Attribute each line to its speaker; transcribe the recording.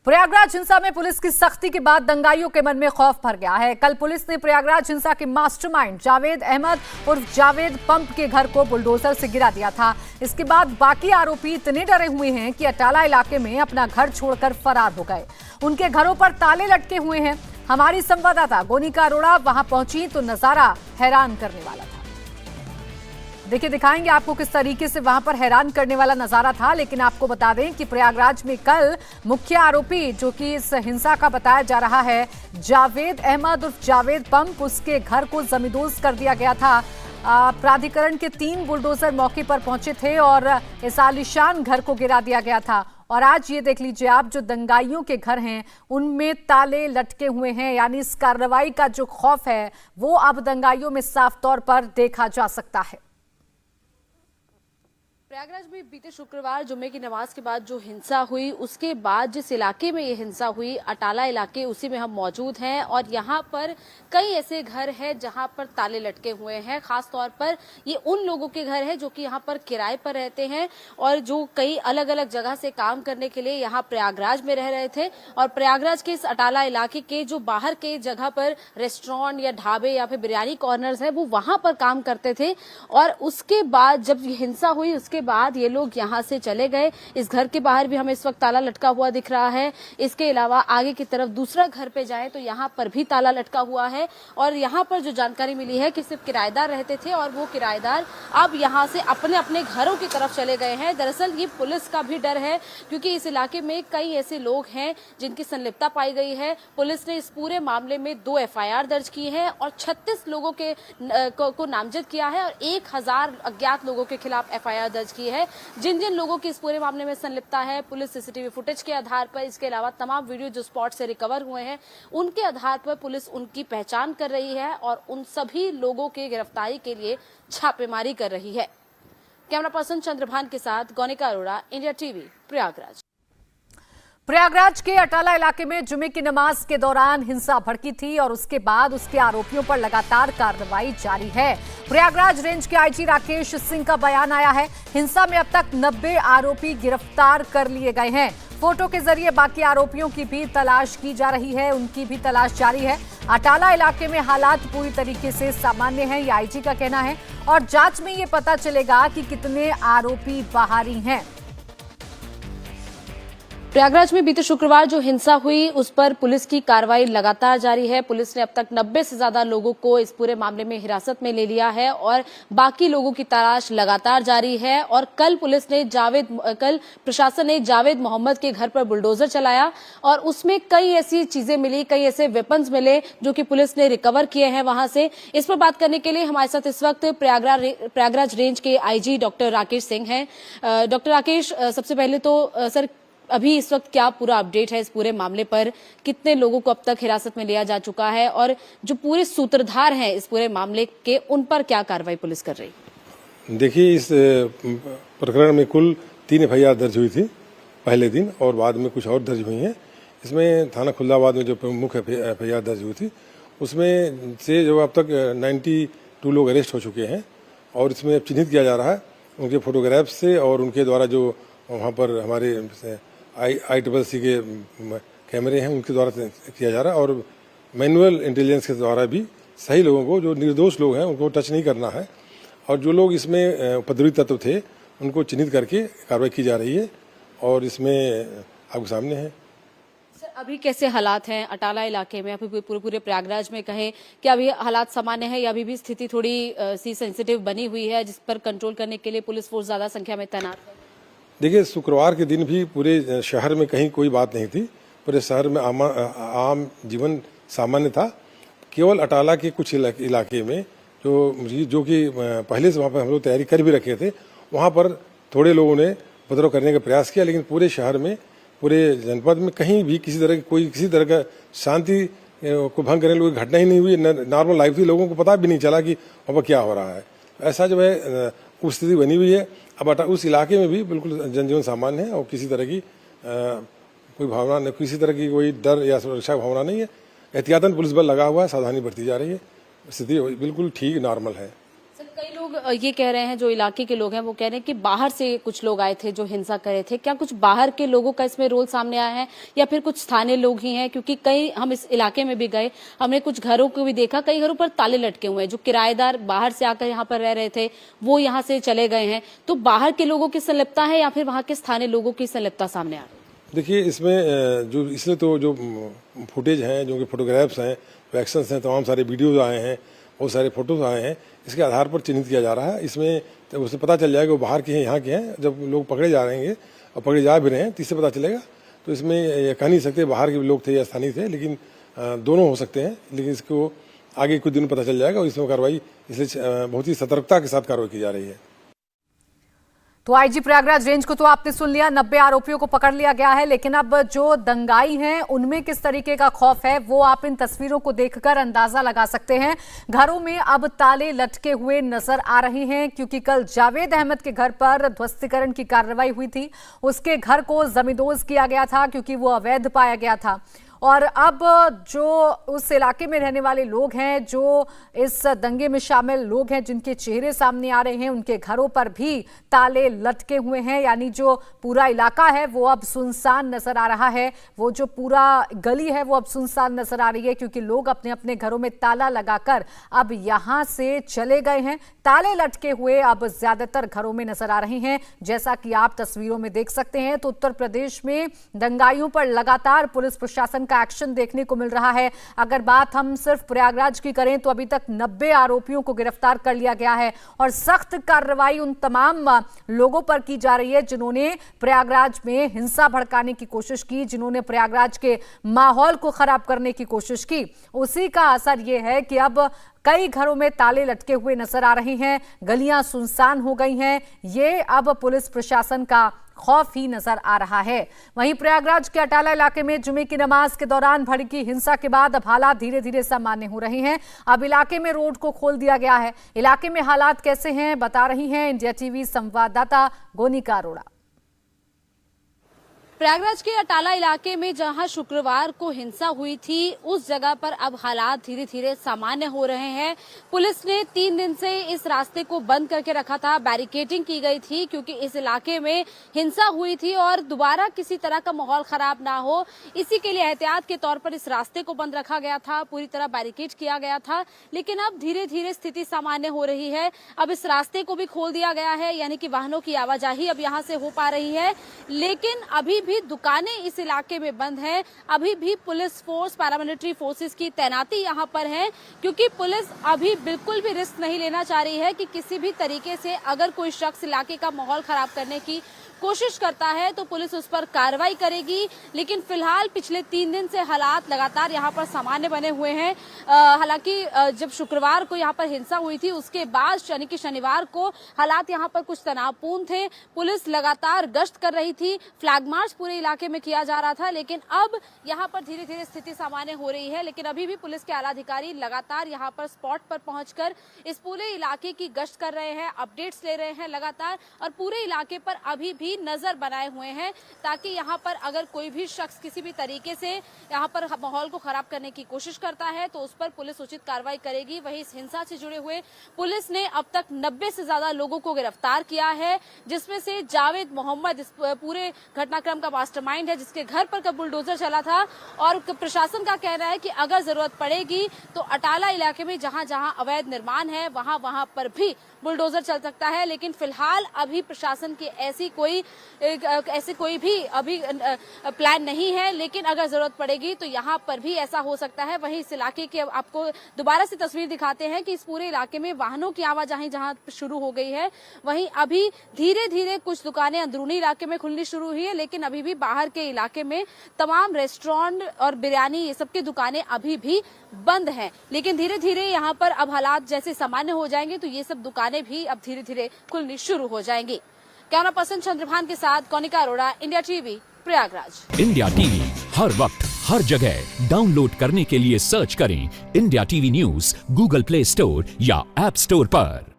Speaker 1: प्रयागराज हिंसा में पुलिस की सख्ती के बाद दंगाइयों के मन में खौफ भर गया है। कल पुलिस ने प्रयागराज हिंसा के मास्टरमाइंड जावेद अहमद उर्फ जावेद पंप के घर को बुलडोजर से गिरा दिया था। इसके बाद बाकी आरोपी इतने डरे हुए हैं कि अटाला इलाके में अपना घर छोड़कर फरार हो गए। उनके घरों पर ताले लटके हुए हैं। हमारी संवाददाता गोनिका अरोड़ा वहां पहुंची तो नजारा हैरान करने वाला था। देखिए, दिखाएंगे आपको किस तरीके से वहां पर हैरान करने वाला नजारा था। लेकिन आपको बता दें कि प्रयागराज में कल मुख्य आरोपी जो कि इस हिंसा का बताया जा रहा है जावेद अहमद उर्फ जावेद पंप, उसके घर को जमींदोज कर दिया गया था। प्राधिकरण के 3 बुलडोजर मौके पर पहुंचे थे और इस आलीशान घर को गिरा दिया गया था। और आज ये देख लीजिए आप, जो दंगाइयों के घर हैं उनमें ताले लटके हुए हैं। यानी इस कार्रवाई का जो खौफ है वो अब दंगाइयों में साफ तौर पर देखा जा सकता है।
Speaker 2: प्रयागराज में बीते शुक्रवार जुम्मे की नमाज के बाद जो हिंसा हुई, उसके बाद जिस इलाके में ये हिंसा हुई, अटाला इलाके, उसी में हम मौजूद हैं। और यहाँ पर कई ऐसे घर हैं जहाँ पर ताले लटके हुए हैं। खास तौर पर ये उन लोगों के घर हैं जो कि यहाँ पर किराए पर रहते हैं और जो कई अलग अलग जगह से काम करने के लिए यहाँ प्रयागराज में रह रहे थे। और प्रयागराज के इस अटाला इलाके के जो बाहर के जगह पर रेस्टोरेंट या ढाबे या फिर बिरयानी कॉर्नर्स है, वो वहां पर काम करते थे। और उसके बाद जब ये हिंसा हुई, उसके बाद ये लोग यहां से चले गए। इस घर के बाहर भी हमें इस वक्त ताला लटका हुआ दिख रहा है। इसके अलावा आगे की तरफ दूसरा घर पे जाएं तो यहाँ पर भी ताला लटका हुआ है। और यहाँ पर जो जानकारी मिली है कि सिर्फ किराएदार रहते थे और वो किराएदार अब यहाँ से अपने अपने घरों की तरफ चले गए हैं। दरअसल ये पुलिस का भी डर है क्योंकि इस इलाके में कई ऐसे लोग हैं जिनकी संलिप्तता पाई गई है। पुलिस ने इस पूरे मामले में 2 FIR दर्ज की है और 36 लोगों को नामजद किया है और 1000 अज्ञात लोगों के खिलाफ FIR दर्ज की है। जिन जिन लोगों की इस पूरे मामले में संलिप्तता है, पुलिस CCTV फुटेज के आधार पर, इसके अलावा तमाम वीडियो जो स्पॉट से रिकवर हुए हैं उनके आधार पर पुलिस उनकी पहचान कर रही है और उन सभी लोगों की गिरफ्तारी के लिए छापेमारी कर रही है। कैमरा पर्सन चंद्रभान के साथ गोनिका अरोड़ा, इंडिया TV, प्रयागराज।
Speaker 1: प्रयागराज के अटाला इलाके में जुमे की नमाज के दौरान हिंसा भड़की थी और उसके बाद उसके आरोपियों पर लगातार कार्रवाई जारी है। प्रयागराज रेंज के IG राकेश सिंह का बयान आया है। हिंसा में अब तक 90 आरोपी गिरफ्तार कर लिए गए हैं। फोटो के जरिए बाकी आरोपियों की भी तलाश की जा रही है, उनकी भी तलाश जारी है। अटाला इलाके में हालात पूरी तरीके से सामान्य हैं, ये IG का कहना है। और जांच में ये पता चलेगा कि कितने आरोपी बाहरी हैं।
Speaker 2: प्रयागराज में बीते शुक्रवार जो हिंसा हुई उस पर पुलिस की कार्रवाई लगातार जारी है। पुलिस ने अब तक 90 से ज्यादा लोगों को इस पूरे मामले में हिरासत में ले लिया है और बाकी लोगों की तलाश लगातार जारी है। और कल प्रशासन ने जावेद मोहम्मद के घर पर बुलडोजर चलाया और उसमें कई ऐसी चीजें मिली, कई ऐसे वेपन्स मिले जो कि पुलिस ने रिकवर किए हैं वहां से। इस पर बात करने के लिए हमारे साथ इस वक्त प्रयागराज रेंज के IG डॉक्टर राकेश सिंह हैं। डॉक्टर राकेश, सबसे पहले तो सर, अभी इस वक्त क्या पूरा अपडेट है इस पूरे मामले पर? कितने लोगों को अब तक हिरासत में लिया जा चुका है और जो पूरे सूत्रधार हैं इस पूरे मामले के, उन पर क्या कार्रवाई पुलिस कर रही है?
Speaker 3: देखिए, इस प्रकरण में कुल 3 FIR दर्ज हुई थी पहले दिन और बाद में कुछ और दर्ज हुई हैं। इसमें थाना खुल्लाबाद में जो प्रमुख FIR दर्ज हुई थी उसमें से जो अब तक 92 लोग अरेस्ट हो चुके हैं और इसमें चिन्हित किया जा रहा है उनके फोटोग्राफ्स से और उनके द्वारा जो वहाँ पर हमारे ICCC के कैमरे हैं उनके द्वारा किया जा रहा है और मैनुअल इंटेलिजेंस के द्वारा भी सही लोगों को, जो निर्दोष लोग हैं उनको टच नहीं करना है। और जो लोग इसमें उपद्रवी तत्व थे उनको चिन्हित करके कार्रवाई की जा रही है और इसमें आपके सामने है।
Speaker 2: सर, अभी कैसे हालात हैं अटाला इलाके में? अभी पूरे प्रयागराज में कहें कि अभी हालात सामान्य है या अभी भी स्थिति थोड़ी सी सेंसिटिव बनी हुई है जिस पर कंट्रोल करने के लिए पुलिस फोर्स ज्यादा संख्या में तैनात है?
Speaker 3: देखिए, शुक्रवार के दिन भी पूरे शहर में कहीं कोई बात नहीं थी। पूरे शहर में आम जीवन सामान्य था। केवल अटाला के कुछ इलाके में जो कि पहले से वहाँ पर हम लोग तैयारी कर भी रखे थे, वहाँ पर थोड़े लोगों ने उपद्रव करने का प्रयास किया। लेकिन पूरे शहर में, पूरे जनपद में कहीं भी किसी तरह का शांति को भंग करने वाली घटना ही नहीं हुई। नॉर्मल लाइफ थी, लोगों को पता भी नहीं चला कि वहाँ पर क्या हो रहा है। ऐसा जो है उस स्थिति बनी हुई है। अब उस इलाके में भी बिल्कुल जनजीवन सामान्य है और किसी तरह की कोई भावना नहीं, किसी तरह की कोई डर या सुरक्षा भावना नहीं है। एहतियातन पुलिस बल लगा हुआ है, सावधानी बरती जा रही है, स्थिति बिल्कुल ठीक नॉर्मल है।
Speaker 2: सर, कई लोग लोग ये कह रहे हैं, जो इलाके के लोग हैं वो कह रहे हैं कि बाहर से कुछ लोग आए थे जो हिंसा कर रहे थे। क्या कुछ बाहर के लोगों का इसमें रोल सामने आया है या फिर कुछ स्थानीय लोग ही हैं? क्योंकि कई हम इस इलाके में भी गए, हमने कुछ घरों को भी देखा, कई घरों पर ताले लटके हुए हैं। जो किराएदार बाहर से आकर यहाँ पर रह रहे थे वो यहाँ से चले गए हैं। तो बाहर के लोगों की संलिप्तता है या फिर वहाँ के स्थानीय लोगों की संलिप्तता सामने आ रही है?
Speaker 3: देखिए, इसमें जो इसलिए तो जो फुटेज हैं, जो कि फोटोग्राफ्स हैं, वैक्शंस हैं, तमाम सारे वीडियोज आए हैं, बहुत सारे फोटोज आए हैं, इसके आधार पर चिन्हित किया जा रहा है। इसमें तो उससे पता चल जाएगा वो बाहर के हैं यहाँ के हैं। जब लोग पकड़े जा रहे हैं और पकड़े जा भी रहे हैं तो इससे पता चलेगा। तो इसमें ये कह नहीं सकते बाहर के लोग थे या स्थानीय थे, लेकिन दोनों हो सकते हैं। लेकिन इसको आगे कुछ दिन पता चल जाएगा और इसमें कार्रवाई इसलिए बहुत ही सतर्कता के साथ कार्रवाई की जा रही है।
Speaker 1: तो आईजी प्रयागराज रेंज को तो आपने सुन लिया, 90 आरोपियों को पकड़ लिया गया है, लेकिन अब जो दंगाई हैं उनमें किस तरीके का खौफ है वो आप इन तस्वीरों को देखकर अंदाजा लगा सकते हैं। घरों में अब ताले लटके हुए नजर आ रहे हैं, क्योंकि कल जावेद अहमद के घर पर ध्वस्तीकरण की कार्रवाई हुई थी। उसके घर को जमींदोज किया गया था क्योंकि वो अवैध पाया गया था। और अब जो उस इलाके में रहने वाले लोग हैं, जो इस दंगे में शामिल लोग हैं जिनके चेहरे सामने आ रहे हैं, उनके घरों पर भी ताले लटके हुए हैं। यानी जो पूरा इलाका है वो अब सुनसान नजर आ रहा है, वो जो पूरा गली है वो अब सुनसान नजर आ रही है, क्योंकि लोग अपने अपने घरों में ताला लगाकर अब यहां से चले गए हैं। ताले लटके हुए अब ज्यादातर घरों में नजर आ रहे हैं, जैसा कि आप तस्वीरों में देख सकते हैं। तो उत्तर प्रदेश में दंगाइयों पर लगातार पुलिस प्रशासन का एक्शन देखने को मिल रहा है। अगर बात हम सिर्फ प्रयागराज की करें तो अभी तक 90 आरोपियों को गिरफ्तार कर लिया गया है और सख्त कार्रवाई उन तमाम लोगों पर की जा रही है जिन्होंने प्रयागराज में हिंसा भड़काने की कोशिश की, जिन्होंने प्रयागराज के माहौल को खराब करने की कोशिश की। उसी का असर यह है कि अब कई घरों में ताले लटके हुए नजर आ रहे हैं, गलियां सुनसान हो गई हैं। ये अब पुलिस प्रशासन का खौफ ही नजर आ रहा है। वहीं प्रयागराज के अटाला इलाके में जुमे की नमाज के दौरान भड़की हिंसा के बाद अब हालात धीरे धीरे सामान्य हो रहे हैं। अब इलाके में रोड को खोल दिया गया है। इलाके में हालात कैसे हैं बता रही हैं इंडिया टीवी संवाददाता गोनिका अरोड़ा।
Speaker 2: प्रयागराज के अटाला इलाके में जहां शुक्रवार को हिंसा हुई थी, उस जगह पर अब हालात धीरे धीरे सामान्य हो रहे हैं। पुलिस ने 3 दिन से इस रास्ते को बंद करके रखा था, बैरिकेडिंग की गई थी, क्योंकि इस इलाके में हिंसा हुई थी और दोबारा किसी तरह का माहौल खराब ना हो, इसी के लिए एहतियात के तौर पर इस रास्ते को बंद रखा गया था, पूरी तरह बैरिकेड किया गया था। लेकिन अब धीरे धीरे स्थिति सामान्य हो रही है। अब इस रास्ते को भी खोल दिया गया है, यानी कि वाहनों की आवाजाही अब यहाँ से हो पा रही है। लेकिन अभी भी दुकानें इस इलाके में बंद हैं। अभी भी पुलिस फोर्स, पैरामिलिट्री फोर्सेस की तैनाती यहाँ पर है, क्योंकि पुलिस अभी बिल्कुल भी रिस्क नहीं लेना चाह रही है कि किसी भी तरीके से अगर कोई शख्स इलाके का माहौल खराब करने की कोशिश करता है तो पुलिस उस पर कार्रवाई करेगी। लेकिन फिलहाल पिछले 3 दिन से हालात लगातार यहाँ पर सामान्य बने हुए हैं। हालांकि जब शुक्रवार को यहाँ पर हिंसा हुई थी उसके बाद यानी कि शनिवार को हालात यहाँ पर कुछ तनावपूर्ण थे। पुलिस लगातार गश्त कर रही थी, फ्लैग मार्च पूरे इलाके में किया जा रहा था। लेकिन अब यहाँ पर धीरे धीरे स्थिति सामान्य हो रही है। लेकिन अभी भी पुलिस के आला अधिकारी लगातार यहाँ पर स्पॉट पर पहुंचकर इस पूरे इलाके की गश्त कर रहे हैं, अपडेट्स ले रहे हैं लगातार, और पूरे इलाके पर अभी भी नजर बनाए हुए हैं, ताकि यहाँ पर अगर कोई भी शख्स किसी भी तरीके से यहाँ पर माहौल को खराब करने की कोशिश करता है तो उस पर पुलिस उचित कार्रवाई करेगी। वहीं इस हिंसा से जुड़े हुए पुलिस ने अब तक 90 से ज्यादा लोगों को गिरफ्तार किया है, जिसमें से जावेद मोहम्मद इस पूरे घटनाक्रम का मास्टरमाइंड है, जिसके घर पर का बुलडोजर चला था। और प्रशासन का कहना है कि अगर जरूरत पड़ेगी तो अटाला इलाके में जहां जहां अवैध निर्माण है वहां पर भी बुलडोजर चल सकता है। लेकिन फिलहाल अभी प्रशासन की ऐसी कोई भी अभी प्लान नहीं है, लेकिन अगर जरूरत पड़ेगी तो यहाँ पर भी ऐसा हो सकता है। वहीं इस इलाके के आपको दोबारा से तस्वीर दिखाते हैं कि इस पूरे इलाके में वाहनों की आवाजाही जहाँ शुरू हो गई है, वहीं अभी धीरे धीरे कुछ दुकानें अंदरूनी इलाके में खुलनी शुरू हुई है। लेकिन अभी भी बाहर के इलाके में तमाम रेस्टोरेंट और बिरयानी ये सब की दुकानें अभी भी बंद हैं। लेकिन धीरे धीरे यहाँ पर अब हालात जैसे सामान्य हो जाएंगे तो ये सब दुकानें भी अब धीरे धीरे खुलनी शुरू हो जाएंगी। कैमरा पर्सन चंद्रभान के साथ Konika Arora, India TV, Prayagraj.
Speaker 4: India TV हर वक्त हर जगह डाउनलोड करने के लिए सर्च करें India TV news Google Play Store या ऐप स्टोर पर।